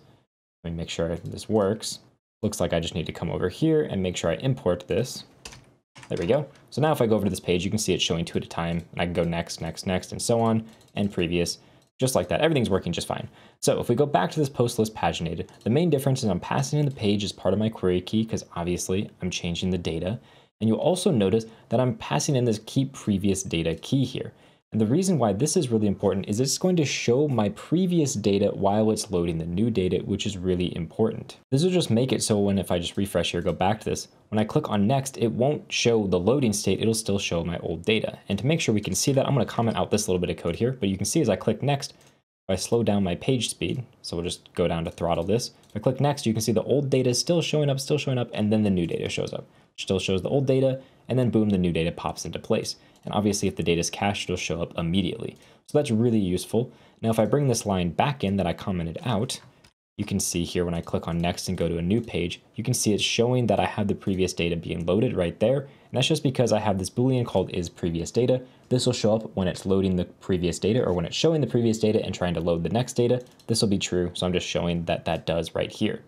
let me make sure this works. Looks like I just need to come over here and make sure I import this. There we go. So now if I go over to this page, you can see it's showing 2 at a time, and I can go next, next, next, and so on, and previous, just like that. Everything's working just fine. So if we go back to this post list paginated, the main difference is I'm passing in the page as part of my query key, because obviously I'm changing the data. And you'll also notice that I'm passing in this keep previous data key here. And the reason why this is really important is it's going to show my previous data while it's loading the new data, which is really important. This will just make it so if I just refresh here, go back to this, when I click on next, it won't show the loading state, it'll still show my old data. And to make sure we can see that, I'm going to comment out this little bit of code here, but you can see as I click next, if I slow down my page speed, so we'll just go down to throttle this. If I click next, you can see the old data is still showing up, and then the new data shows up. Still shows the old data, and then boom, the new data pops into place. And obviously if the data is cached, it'll show up immediately. So that's really useful. Now, if I bring this line back in that I commented out, you can see here when I click on next and go to a new page, you can see it's showing that I have the previous data being loaded right there. And that's just because I have this Boolean called isPreviousData. This will show up when it's loading the previous data, or when it's showing the previous data and trying to load the next data. This will be true. So I'm just showing that that does right here.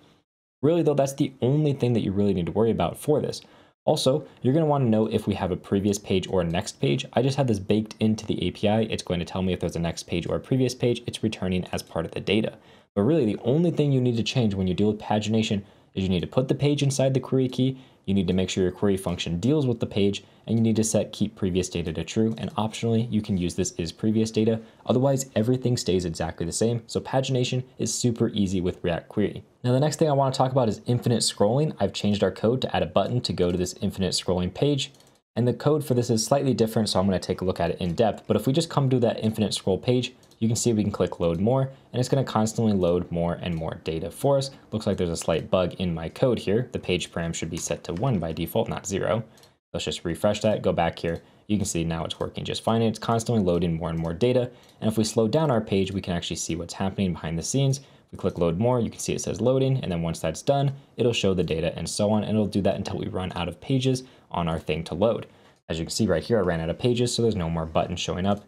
Really though, that's the only thing that you really need to worry about for this. Also, you're going to want to know if we have a previous page or a next page. I just have this baked into the API. It's going to tell me if there's a next page or a previous page. It's returning as part of the data. But really, the only thing you need to change when you deal with pagination is you need to put the page inside the query key. You need to make sure your query function deals with the page, and you need to set keep previous data to true. And optionally, you can use this isPreviousData. Otherwise, everything stays exactly the same. So pagination is super easy with React Query. Now, the next thing I want to talk about is infinite scrolling. I've changed our code to add a button to go to this infinite scrolling page. And the code for this is slightly different, so I'm going to take a look at it in depth. But if we just come to that infinite scroll page, you can see we can click load more, and it's going to constantly load more and more data for us. Looks like there's a slight bug in my code here. The page param should be set to 1 by default, not 0. Let's just refresh that, go back here. You can see now it's working just fine. It's constantly loading more and more data. And if we slow down our page, we can actually see what's happening behind the scenes. If we click load more, you can see it says loading. And then once that's done, it'll show the data and so on. And it'll do that until we run out of pages on our thing to load. As you can see right here, I ran out of pages, so there's no more buttons showing up.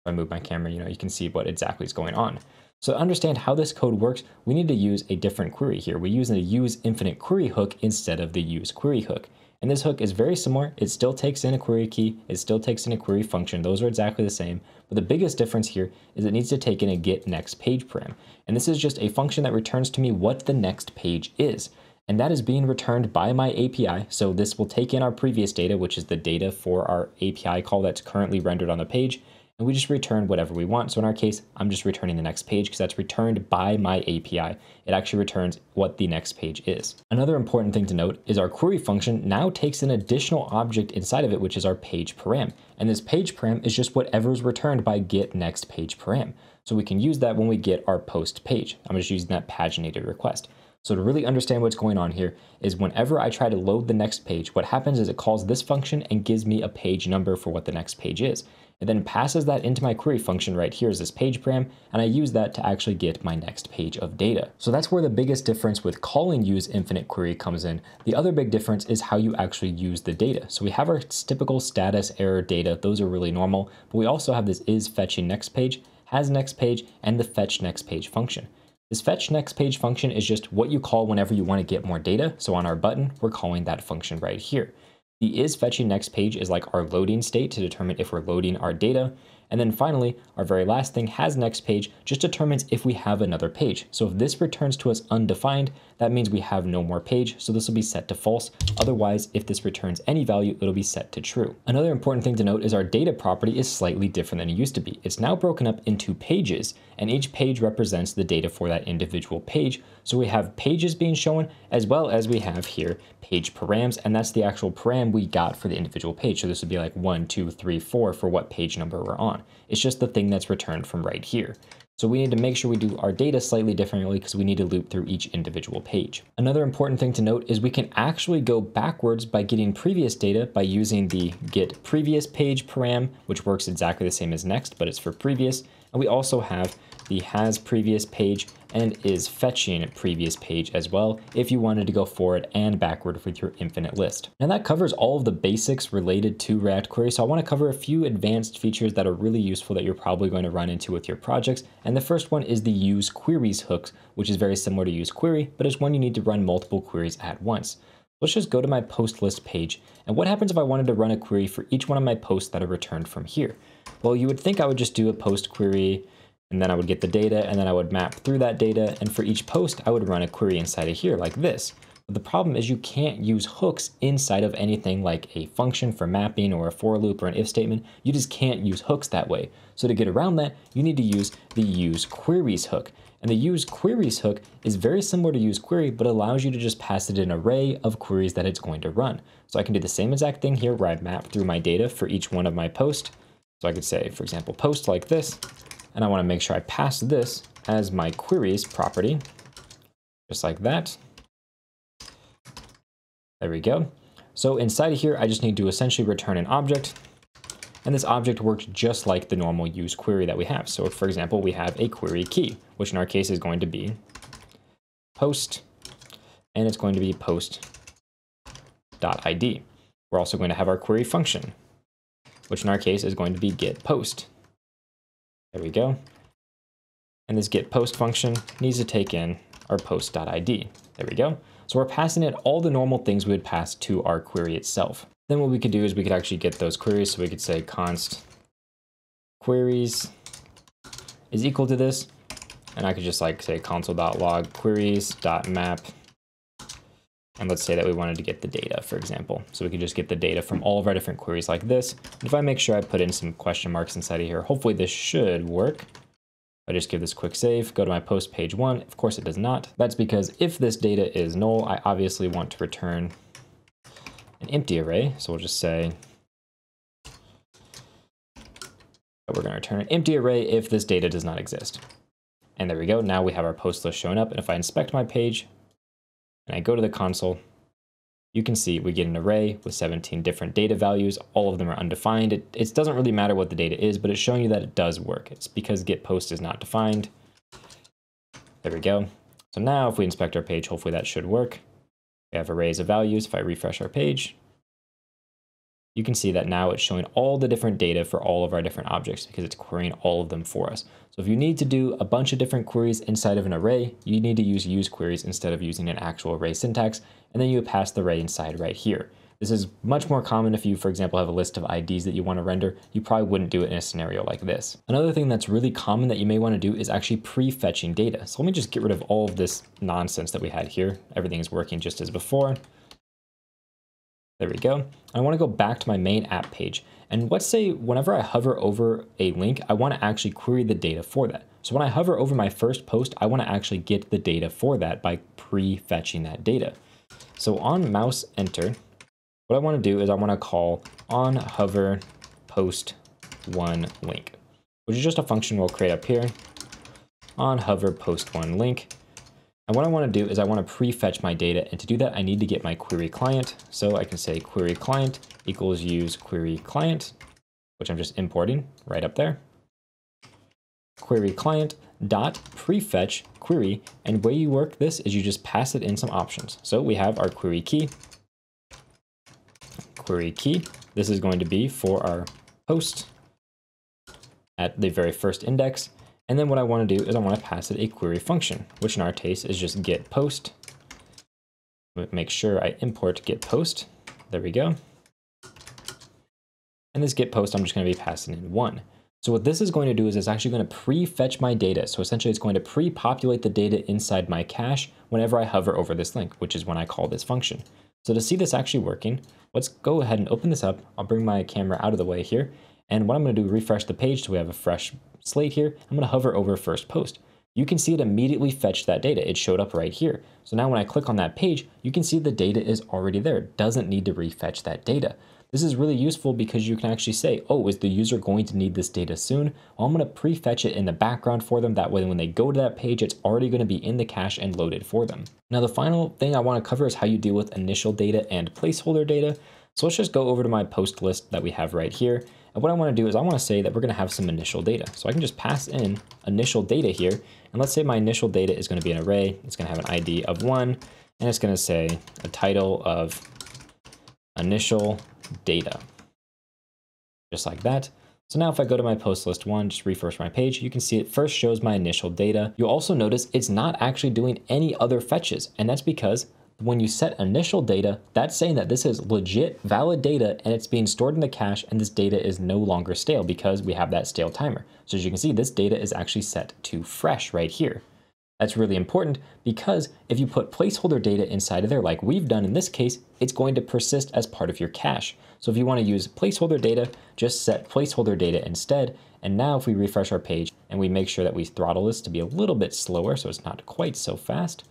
If I move my camera, you can see what exactly is going on. So to understand how this code works, we need to use a different query here. We use the useInfiniteQuery hook instead of the useQuery hook. And this hook is very similar. It still takes in a query key. It still takes in a query function. Those are exactly the same. But the biggest difference here is it needs to take in a getNextPage param. And this is just a function that returns to me what the next page is. And that is being returned by my API. So this will take in our previous data, which is the data for our API call that's currently rendered on the page. And we just return whatever we want. So in our case, I'm just returning the next page because that's returned by my API. It actually returns what the next page is. Another important thing to note is our query function now takes an additional object inside of it, which is our page param. And this page param is just whatever is returned by getNextPage param. So we can use that when we get our post page. I'm just using that paginated request. So to really understand what's going on here is whenever I try to load the next page, what happens is it calls this function and gives me a page number for what the next page is. It then passes that into my query function right here is this page param, and I use that to actually get my next page of data. So that's where the biggest difference with calling useInfiniteQuery comes in. The other big difference is how you actually use the data. So we have our typical status error data. Those are really normal, but we also have this isFetchingNextPage, hasNextPage, and the fetchNextPage function. This fetchNextPage function is just what you call whenever you want to get more data. So on our button, we're calling that function right here. The isFetchingNextPage is like our loading state to determine if we're loading our data. And then finally, our very last thing, hasNextPage, just determines if we have another page. So if this returns to us undefined, that means we have no more page. So this will be set to false. Otherwise, if this returns any value, it'll be set to true. Another important thing to note is our data property is slightly different than it used to be. It's now broken up into pages, and each page represents the data for that individual page. So we have pages being shown, as well as we have here page params, and that's the actual param we got for the individual page. So this would be like 1, 2, 3, 4 for what page number we're on. It's just the thing that's returned from right here. So we need to make sure we do our data slightly differently because we need to loop through each individual page. Another important thing to note is we can actually go backwards by getting previous data by using the getPreviousPage param, which works exactly the same as next, but it's for previous. And we also have the has previous page, and is fetching previous page as well if you wanted to go forward and backward with your infinite list. Now that covers all of the basics related to React Query, so I want to cover a few advanced features that are really useful that you're probably going to run into with your projects. And the first one is the useQueries hooks, which is very similar to useQuery, but it's one you need to run multiple queries at once. Let's just go to my post list page. And what happens if I wanted to run a query for each one of my posts that are returned from here? Well, you would think I would just do a post query, and then I would get the data, and then I would map through that data. And for each post, I would run a query inside of here like this. But the problem is you can't use hooks inside of anything like a function for mapping or a for loop or an if statement. You just can't use hooks that way. So to get around that, you need to use the useQueries hook. And the useQueries hook is very similar to useQuery, but allows you to just pass it an array of queries that it's going to run. So I can do the same exact thing here where I map through my data for each one of my posts. So I could say, for example, post like this, and I want to make sure I pass this as my queries property, just like that. There we go. So inside of here, I just need to essentially return an object. And this object works just like the normal useQuery that we have. So for example, we have a query key, which in our case is going to be post, and it's going to be post.id. We're also going to have our query function, which in our case is going to be getPost. There we go. And this getPost function needs to take in our post.id. There we go. So we're passing it all the normal things we would pass to our query itself. Then what we could do is we could actually get those queries. So we could say const queries is equal to this. And I could just like say console.log queries.map. And let's say that we wanted to get the data, for example. So we could just get the data from all of our different queries like this. And if I make sure I put in some question marks inside of here, hopefully this should work. I just give this a quick save, go to my post page 1. Of course it does not. That's because if this data is null, I obviously want to return an empty array. So we'll just say that we're going to return an empty array if this data does not exist. And there we go. Now we have our post list showing up. And if I inspect my page and I go to the console, you can see we get an array with 17 different data values. All of them are undefined. It doesn't really matter what the data is, but it's showing you that it does work. It's because getPost is not defined. There we go. So now if we inspect our page, hopefully that should work. We have arrays of values. If I refresh our page, you can see that now it's showing all the different data for all of our different objects because it's querying all of them for us. So if you need to do a bunch of different queries inside of an array, you need to use useQueries instead of using an actual array syntax, and then you would pass the array inside right here. This is much more common if you, for example, have a list of IDs that you want to render. You probably wouldn't do it in a scenario like this. Another thing that's really common that you may want to do is actually prefetching data. So let me just get rid of all of this nonsense that we had here. Everything is working just as before. There we go. I want to go back to my main app page. And let's say whenever I hover over a link, I want to actually query the data for that. So when I hover over my first post, I want to actually get the data for that by prefetching that data. So on mouse enter, what I want to do is I want to call on hover post one link, which is just a function we'll create up here. On hover post one link. And what I want to do is I want to prefetch my data, and to do that I need to get my query client. So I can say query client equals useQuery client, which I'm just importing right up there. Query client dot prefetch query, and the way you work this is you just pass it in some options. So we have our query key. Query key. This is going to be for our post at the very first index. And then what I want to do is I want to pass it a query function, which in our case is just getPost. Make sure I import getPost. There we go. And this getPost, I'm just going to be passing in 1. So what this is going to do is it's actually going to prefetch my data. So essentially it's going to pre-populate the data inside my cache whenever I hover over this link, which is when I call this function. So to see this actually working, let's go ahead and open this up. I'll bring my camera out of the way here. And what I'm going to do, refresh the page so we have a fresh slate here. I'm going to hover over first post. You can see it immediately fetched that data. It showed up right here. So now when I click on that page, you can see the data is already there. It doesn't need to refetch that data. This is really useful because you can actually say, oh, is the user going to need this data soon? Well, I'm going to prefetch it in the background for them. That way, when they go to that page, it's already going to be in the cache and loaded for them. Now, the final thing I want to cover is how you deal with initial data and placeholder data. So let's just go over to my post list that we have right here. And what I want to do is I want to say that we're going to have some initial data. So I can just pass in initial data here. And let's say my initial data is going to be an array. It's going to have an ID of 1, and it's going to say a title of initial data, just like that. So now if I go to my post list 1, just refresh my page, you can see it first shows my initial data. You'll also notice it's not actually doing any other fetches. And that's because when you set initial data, that's saying that this is legit valid data and it's being stored in the cache, and this data is no longer stale because we have that stale timer. So as you can see, this data is actually set to fresh right here. That's really important because if you put placeholder data inside of there, like we've done in this case, it's going to persist as part of your cache. So if you want to use placeholder data, just set placeholder data instead. And now if we refresh our page and we make sure that we throttle this to be a little bit slower so it's not quite so fast.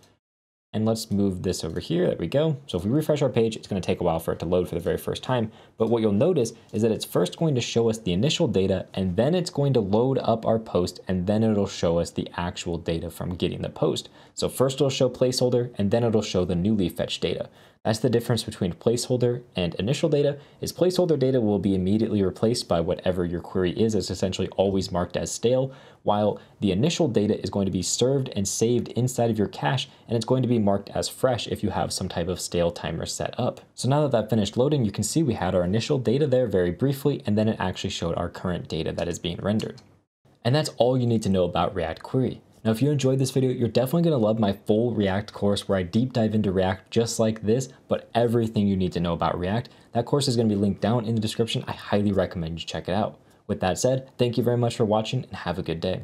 And let's move this over here. There we go. So if we refresh our page, it's going to take a while for it to load for the very first time. But what you'll notice is that it's first going to show us the initial data, and then it's going to load up our post, and then it'll show us the actual data from getting the post. So first it'll show placeholder, and then it'll show the newly fetched data. That's the difference between placeholder and initial data, is placeholder data will be immediately replaced by whatever your query is. It's essentially always marked as stale, while the initial data is going to be served and saved inside of your cache, and it's going to be marked as fresh if you have some type of stale timer set up. So now that that finished loading, you can see we had our initial data there very briefly, and then it actually showed our current data that is being rendered. And that's all you need to know about React Query. Now, if you enjoyed this video, you're definitely going to love my full React course where I deep dive into React just like this, but everything you need to know about React. That course is going to be linked down in the description. I highly recommend you check it out. With that said, thank you very much for watching and have a good day.